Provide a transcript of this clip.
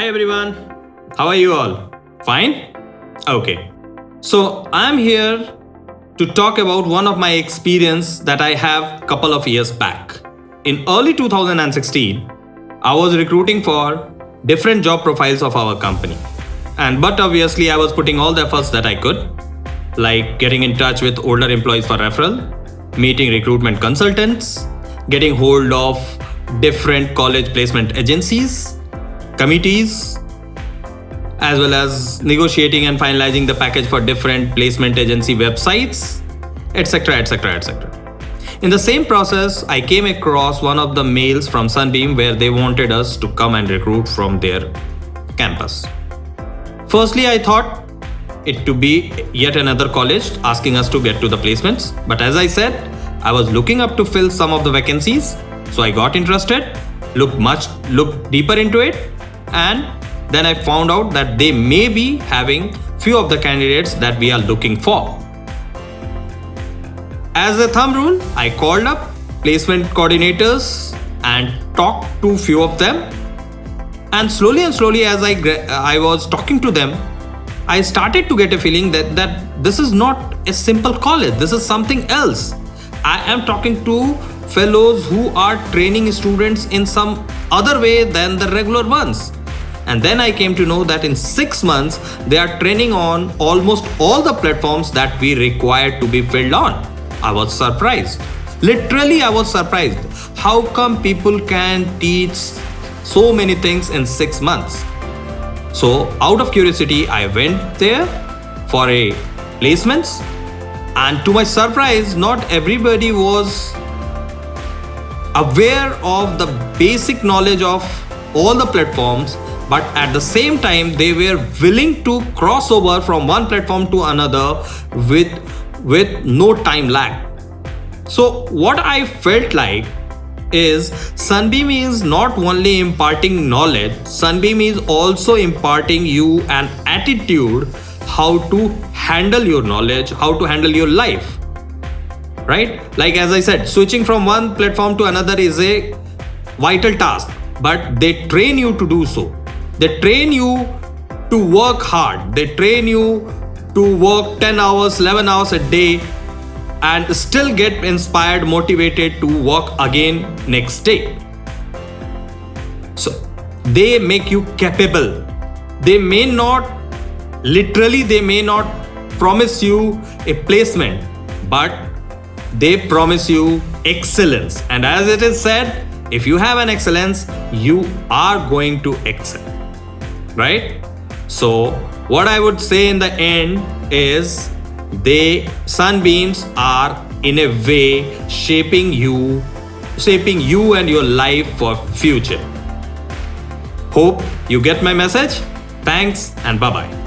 Hi everyone. How are you all? Fine? Okay. So I'm here to talk about one of my experience that I have couple of years back. In early 2016, I was recruiting for different job profiles of our company. But obviously I was putting all the efforts that I could, like getting in touch with older employees for referral, meeting recruitment consultants, getting hold of different college placement agencies, committees, as well as negotiating and finalizing the package for different placement agency websites, etc. etc. etc. In the same process, I came across one of the mails from Sunbeam where they wanted us to come and recruit from their campus. Firstly, I thought it to be yet another college asking us to get to the placements, but as I said, I was looking up to fill some of the vacancies, so I got interested, looked deeper into it, and then I found out that they may be having few of the candidates that we are looking for. As a thumb rule, I called up placement coordinators and talked to few of them. And slowly as I was talking to them, I started to get a feeling that this is not a simple college. This is something else. I am talking to fellows who are training students in some other way than the regular ones. And then I came to know that in 6 months, they are training on almost all the platforms that we required to be filled on. I was surprised. Literally, I was surprised. How come people can teach so many things in 6 months? So out of curiosity, I went there for a placements. And to my surprise, not everybody was aware of the basic knowledge of all the platforms, but at the same time they were willing to cross over from one platform to another with no time lag. So what I felt like is Sunbeam is not only imparting knowledge, Sunbeam is also imparting you an attitude how to handle your knowledge, how to handle your life, right? Like as I said, switching from one platform to another is a vital task, but they train you to do so. They train you to work hard. They train you to work 10 hours, 11 hours a day and still get inspired, motivated to work again next day. So they make you capable. They may not promise you a placement, but they promise you excellence. And as it is said, if you have an excellence, you are going to excel. Right? So what I would say in the end is Sunbeams are in a way shaping you and your life for future. Hope you get my message. Thanks and bye-bye.